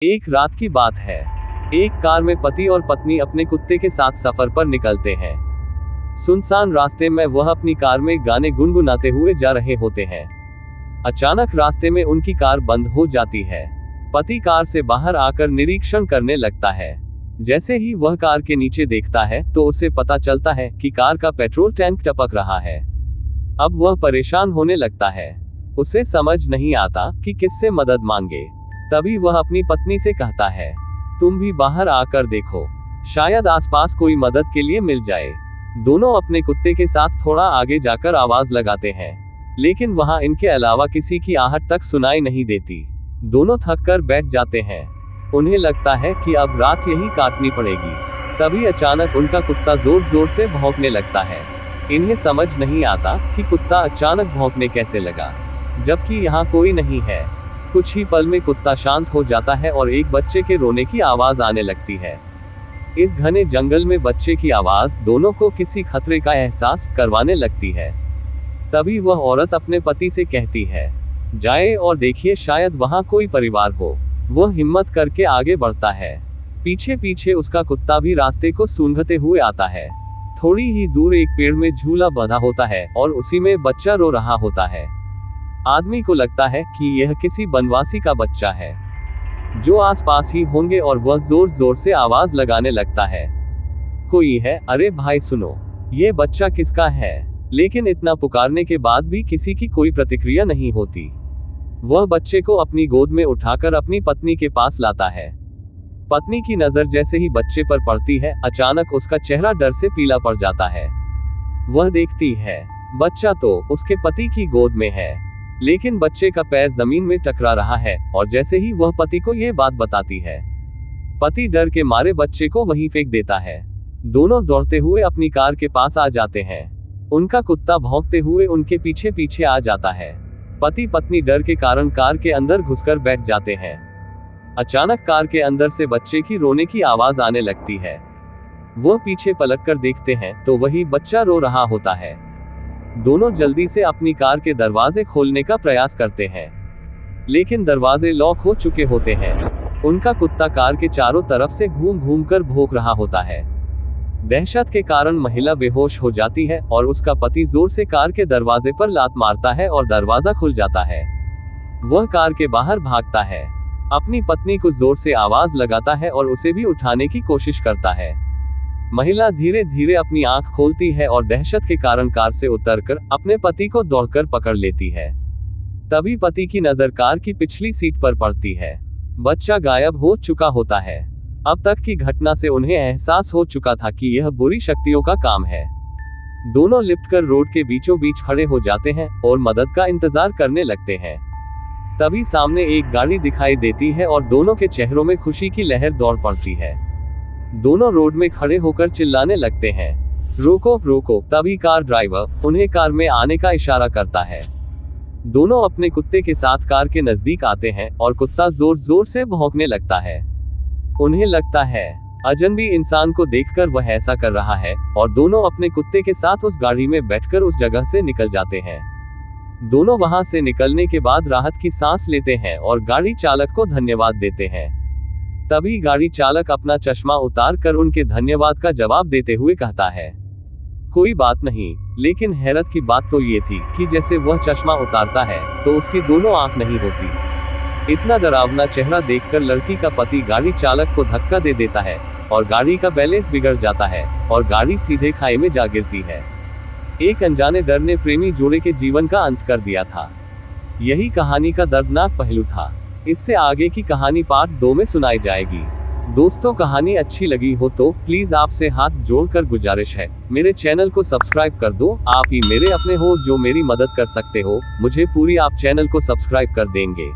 एक रात की बात है। एक कार में पति और पत्नी अपने कुत्ते के साथ सफर पर निकलते हैं। सुनसान रास्ते में वह अपनी कार में गाने गुनगुनाते हुए जा रहे होते हैं। अचानक रास्ते में उनकी कार बंद हो जाती है। पति कार से बाहर आकर निरीक्षण करने लगता है। जैसे ही वह कार के नीचे देखता है तो उसे पता चलता है कि कार का पेट्रोल टैंक टपक रहा है। अब वह परेशान होने लगता है। उसे समझ नहीं आता कि किससे मदद मांगे। तभी वह अपनी पत्नी से कहता है, तुम भी बाहर आकर देखो, शायद आसपास कोई मदद के लिए मिल जाए। दोनों अपने कुत्ते के साथ थोड़ा आगे जाकर आवाज लगाते हैं, लेकिन वहां इनके अलावा किसी की आहट तक सुनाई नहीं देती। दोनों थक कर बैठ जाते हैं। उन्हें लगता है कि अब रात यहीं काटनी पड़ेगी। तभी अचानक उनका कुत्ता जोर जोर से भौंकने लगता है। इन्हें समझ नहीं आता कि कुत्ता अचानक भौंकने कैसे लगा, जबकि यहाँ कोई नहीं है। कुछ ही पल में कुत्ता शांत हो जाता है और एक बच्चे के रोने की आवाज आने लगती है। इस घने जंगल में बच्चे की आवाज दोनों को किसी खतरे का एहसास करवाने लगती है। तभी वह औरत अपने पति से कहती है, जाए और देखिए, शायद वहां कोई परिवार हो। वह हिम्मत करके आगे बढ़ता है। पीछे पीछे उसका कुत्ता भी रास्ते को सूंघते हुए आता है। थोड़ी ही दूर एक पेड़ में झूला बंधा होता है और उसी में बच्चा रो रहा होता है। आदमी को लगता है कि यह किसी बनवासी का बच्चा है जो आसपास ही होंगे और वह जोर जोर से आवाज लगाने लगता है, कोई है, अरे भाई सुनो, ये बच्चा किसका है। लेकिन इतना पुकारने के बाद भी किसी की कोई प्रतिक्रिया नहीं होती। वह बच्चे को अपनी गोद में उठाकर अपनी पत्नी के पास लाता है। पत्नी की नजर जैसे ही बच्चे पर पड़ती है, अचानक उसका चेहरा डर से पीला पड़ जाता है। वह देखती है, बच्चा तो उसके पति की गोद में है, लेकिन बच्चे का पैर जमीन में टकरा रहा है। और जैसे ही वह पति को यह बात बताती है, पति डर के मारे बच्चे को वहीं फेंक देता है। दोनों दौड़ते हुए अपनी कार के पास आ जाते हैं। उनका कुत्ता भौंकते हुए उनके पीछे पीछे आ जाता है। पति पत्नी डर के कारण कार के अंदर घुसकर बैठ जाते हैं। अचानक कार के अंदर से बच्चे की रोने की आवाज आने लगती है। वह पीछे पलटकर देखते हैं तो वही बच्चा रो रहा होता है। दोनों जल्दी से अपनी कार के दरवाजे खोलने का प्रयास करते हैं, लेकिन दरवाजे लॉक हो चुके होते हैं। उनका कुत्ता कार के चारों तरफ से घूम घूम कर भौंक रहा होता है। दहशत के कारण महिला बेहोश हो जाती है और उसका पति जोर से कार के दरवाजे पर लात मारता है और दरवाजा खुल जाता है। वह कार के बाहर भागता है, अपनी पत्नी को जोर से आवाज लगाता है और उसे भी उठाने की कोशिश करता है। महिला धीरे धीरे अपनी आंख खोलती है और दहशत के कारण कार से उतरकर अपने पति को दौड़कर पकड़ लेती है। तभी पति की नजर कार की पिछली सीट पर पड़ती है। बच्चा गायब हो चुका होता है। अब तक की घटना से उन्हें एहसास हो चुका था कि यह बुरी शक्तियों का काम है। दोनों लिपट कर रोड के बीचों बीच खड़े हो जाते हैं और मदद का इंतजार करने लगते हैं। तभी सामने एक गाड़ी दिखाई देती है और दोनों के चेहरों में खुशी की लहर दौड़ पड़ती है। दोनों रोड में खड़े होकर चिल्लाने लगते हैं, रोको रोको। तभी कार ड्राइवर उन्हें कार में आने का इशारा करता है। दोनों अपने कुत्ते के साथ कार के नजदीक आते हैं और कुत्ता जोर जोर से भौंकने लगता है। उन्हें लगता है अजनबी इंसान को देखकर वह ऐसा कर रहा है और दोनों अपने कुत्ते के साथ उस गाड़ी में बैठकर उस जगह से निकल जाते हैं। दोनों वहां से निकलने के बाद राहत की सांस लेते हैं और गाड़ी चालक को धन्यवाद देते हैं। तभी गाड़ी चालक अपना चश्मा उतार कर उनके धन्यवाद का जवाब देते हुए कहता है, कोई बात नहीं। लेकिन हैरत की बात तो ये थी कि जैसे वह चश्मा उतारता है तो उसकी दोनों आंख नहीं होती। इतना डरावना चेहरा देखकर लड़की का पति गाड़ी चालक को धक्का दे देता है और गाड़ी का बैलेंस बिगड़ जाता है और गाड़ी सीधे खाई में जा गिरती है। एक अनजाने डर ने प्रेमी जोड़े के जीवन का अंत कर दिया था। यही कहानी का दर्दनाक पहलू था। इससे आगे की कहानी पार्ट 2 में सुनाई जाएगी। दोस्तों, कहानी अच्छी लगी हो तो प्लीज आपसे हाथ जोड़कर गुजारिश है, मेरे चैनल को सब्सक्राइब कर दो। आप ही मेरे अपने हो जो मेरी मदद कर सकते हो। मुझे पूरी आप चैनल को सब्सक्राइब कर देंगे।